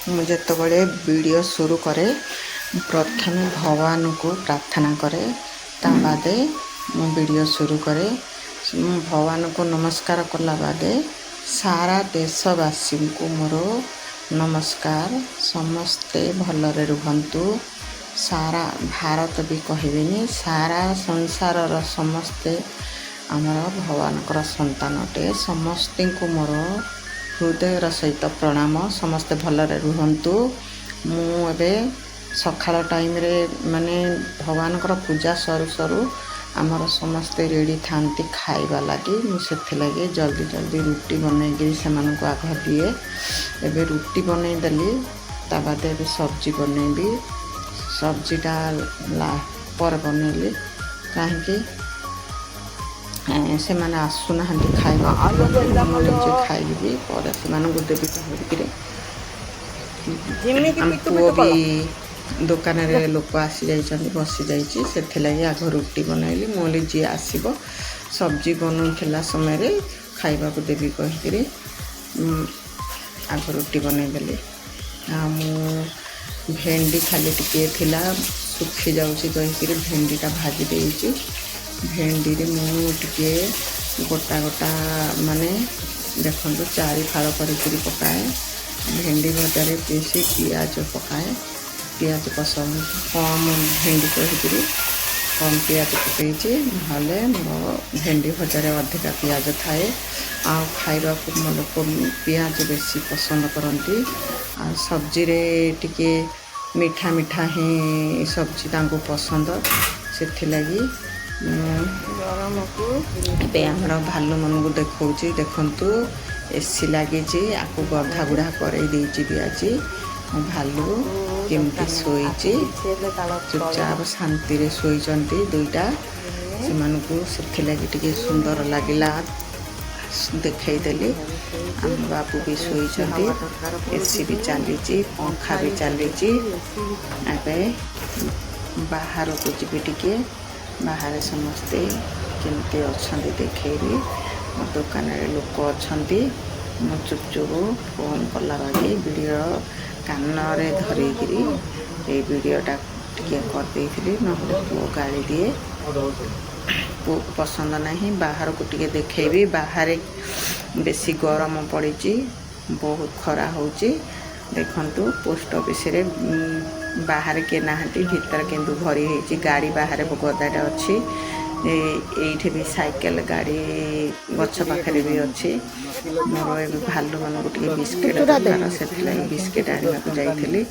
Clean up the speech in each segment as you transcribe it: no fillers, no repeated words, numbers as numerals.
मुझे वीडियो शुरू करे प्रथम भगवान को प्रार्थना करे ता बादे वीडियो शुरू करे। भगवान को नमस्कार कला बादे सारा देशवासी को मोर नमस्कार। समस्ते भलरे रुहंतु। सारा भारत भी कहबेनी सारा संसार समस्ते आमर भगवान संतानटे। समस्त को मोर हृदय सहित प्रणाम। समस्ते भलरे रुहंतु। मुझे सकाळ टाइम रे माने भगवान पूजा सरू सरू आमर समस्ते रेडी थांती खाइबा लगी। मुझे लगे जल्दी जल्दी रुटी बनई से आग दिए। एबे रुटी बनई देली ता बादे एबे सब्जी बनैबी। सब्जीटा पर बनैली कहीं से माने आसुना खाइबा मुझे खाइबी पर से देवी कहकर पुओ भी दुकान रे लोक आसी जाइछन बसी जाइछि से लगी आग रुटी बनैली। मोली जी आसीबो सब्जी बनौला समय रे खाइबा को देवी कहकर आग रुटी बनई देली। आ भेंडी खाली टिके थिला सुखी जाउछि कहकर भेंडीटा भाजी देइछि। भेंडी रे मुझे गोटा गोटा माने देखो 4 फाड़ कर पकाए। भेंडी भजार बेसी पियाज पकाए। पियाज पसंद कम भेंडी कहकर कम पियाज पकई ना मोर भेंडी भजार अधिका पियाज थाए। आ खाइबा को लोक पियाज बेसी पसंद करती। आ सब्जी रे टिके मीठा मीठा ही सब्जी तांको पसंद से लगी गरम को आमर भालू मन को देखा देखु एसी लगी आपको गधा गुड़ा कर आज भालू केमती शोई चुपचाप शांति शोचती दुईटा से लगी टे सुंदर लगिला देखईदेली। आम बाबू भी शोचती एसी भी चली पंखा भी चली। बाहर को जी टिके बाहर समस्ते केमती अच्छा देखी मो दुकान लोक अच्छा मो चुप चुप फोन कला बाकी वीडियो कान धरिकी ये वीडियोटा टे करदे ना पुओ गाड़ी दिए। पुओ को पसंद नहीं बाहर को टे देखेबी। बाहर बेसी गरम पड़ी बहुत खरा होची। देखंतु पोस्ट ऑफिस रे बाहर के नहांती भीतर केंदु भरी होती गाड़ी बाहर गदाटा अच्छी। ये भी साइकेल गाड़ी गछ पाखे भी अच्छी। मोर ए भालू मान को बिस्किट दरकार से बिस्किट आने को जाइली।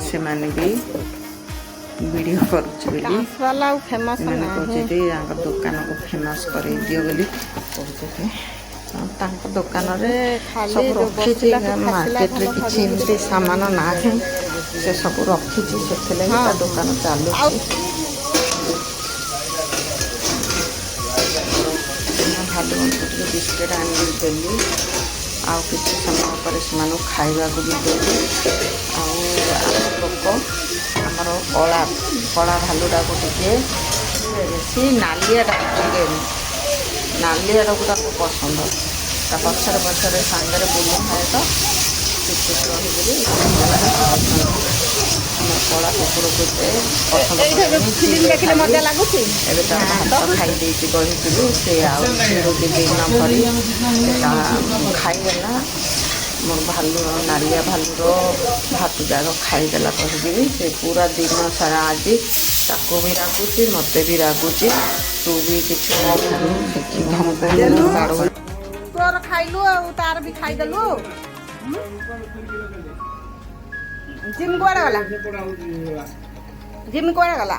से माने भी वीडियो करुच्ची दुकान को फेमस कर दियो बोली कहते। दुकान सब रखी मार्केट रे किसी एमती सामान ना से सब रखी से दुकान चालू। भालू बिस्किट आनी आउ किसी समय पर से खाइबा को भी देली। लोक आमर कला कला भालूटा को टे बेसी नालियाटा नालिया गुड़ा पसंद ता पछरे पछरे सांगे बुलू थाए तो कला कुकुर को पसंद मजा लगुच भात खाई कही से दिन भरी खाईदेला। मोर भालू नालिया भालूर भात जाक खाईदेला कही से पूरा दिन सारा आज ताको भी रागुच मत भी रागुच। तू भी किसी तोर खाइलु तार भी खाईदेलु। जिम कुआड़े गला जिम कुआड़े गला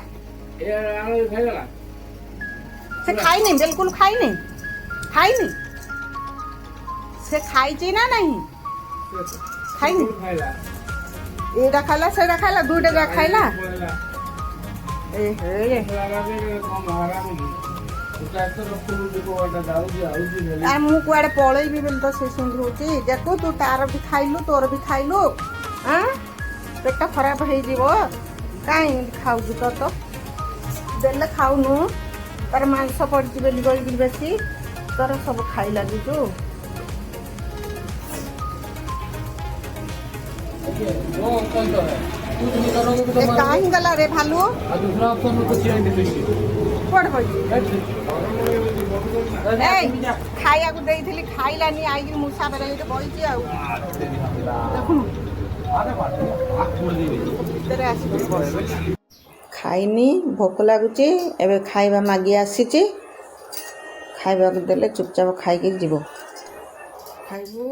से खाई नहीं बिल्कुल खाई नहीं से खाई ना नहीं खाई नहीं एटा खाला सेटा खाला दुटा खाइला। मु कुआड़े पलैबी बोली तो से सुंदर होची देखो तू तार भी खाइलु तोर भी खाइलु। पेट खराब हो कहीं खाऊ तो देले खाऊनु तार मांस पड़ी बेली बेसी तोर सब खाई लगी तू वो कौन सा है कुछ नहीं करोगे तो ଏ କାହିଁ ଗଲା ରେ ଭାଲୁ और दूसरा ऑप्शन में कुछ नहीं देंगे କୁଆଡ଼େ ପଇଛି ଏଇ ଖାଇବାକୁ ଦେଇଥିଲି ଖାଇଲାନି ଆଇକି ମୂଷା ବେଲେ ଏଇଠି ବଇଛି ଆଉ ଦେଖୁନୁ ଭିତରେ ଆସିକି ବସିଛି ଖାଇନି ଭୋକ ଲାଗୁଛି ଏବେ ଖାଇବା ମାଗି ଆସିଛି ଖାଇବାକୁ ଦେଲେ ଚୁପଚାପ ଖାଇକି ଯିବ ଖାଇବୁ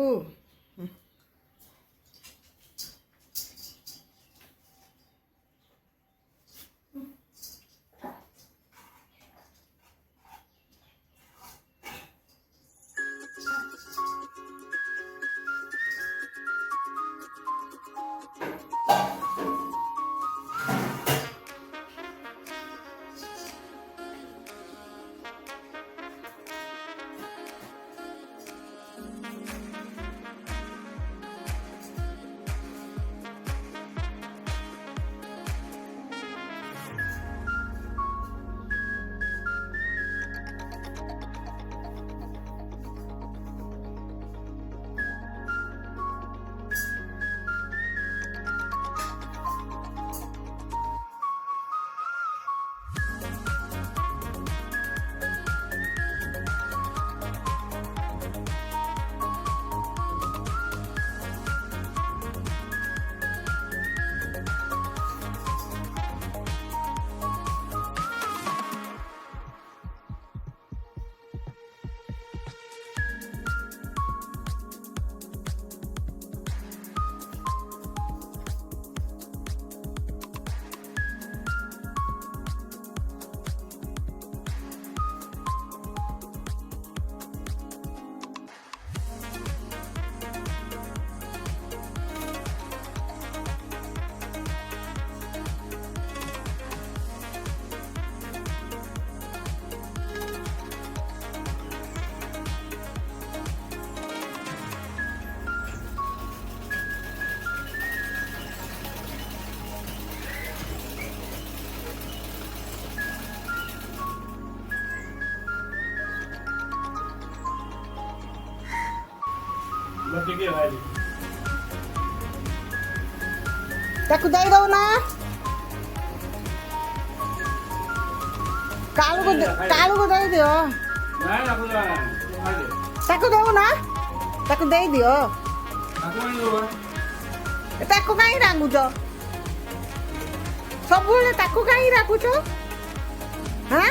ତାକୁ ଦେଇଦଉ ନା କାଳୁକୁ ଦେଇଦିଅ ତାକୁ ଦଉ ନା ତାକୁ ଦେଇଦିଅ ତାକୁ କାହିଁ ରାଗୁଛ ସବୁବେଳେ ତାକୁ କାହିଁ ରାଗୁଛ ହଁ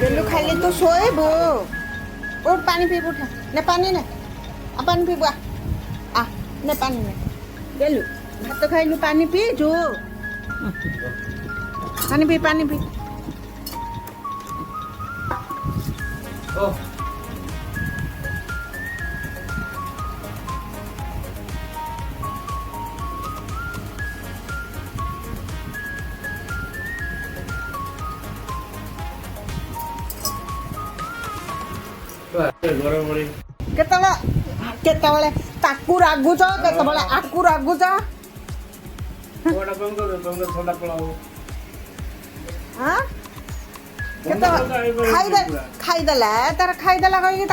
ବେଲୁ ଖାଲି ତୁ ଶୋଇବୁ उठ पानी पी उठ ने पानी ने पानी पी बुआ ने पानी ने गेलु भात खाइलु पानी पी जो पानी पी କେତେବେଳେ ତାକୁ ରାଗୁଛ କେତେବେଳେ ଆକୁ ରାଗୁଛ ଖାଇଦେଲା ତାର ଖାଇଦେଲା କହିକି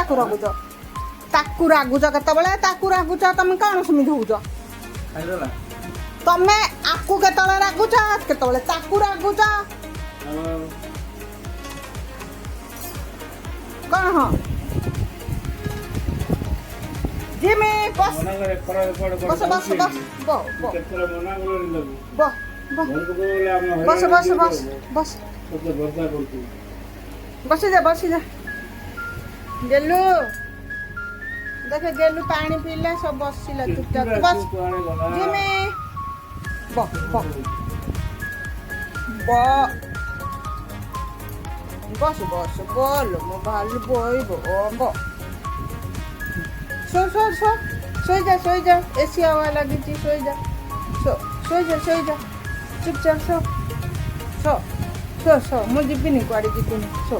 ତାକୁ ରାଗୁଛ କେତେବେଳେ ତାକୁ ରାଗୁଛ ତମେ କଣ ସେମିତି ହଉଛ ତମେ ଆକୁ କେତେବେଳେ ରାଗୁଛ କେତେବେଳେ ତାକୁ ରାଗୁଛ କଣ ହଁ जिमी बस बस बस बस बो बो बस बस बस बस बस जा गेलु देख गेलु पानी पीला सब बसिला चुपचाप बस जिमी बो बो बो बस बस बोल मो भालु बोई बो बो सो जा एसी हवा लगी सो जा चुपचाप सो मुझे जीविनी कुआड़े जीविनी सो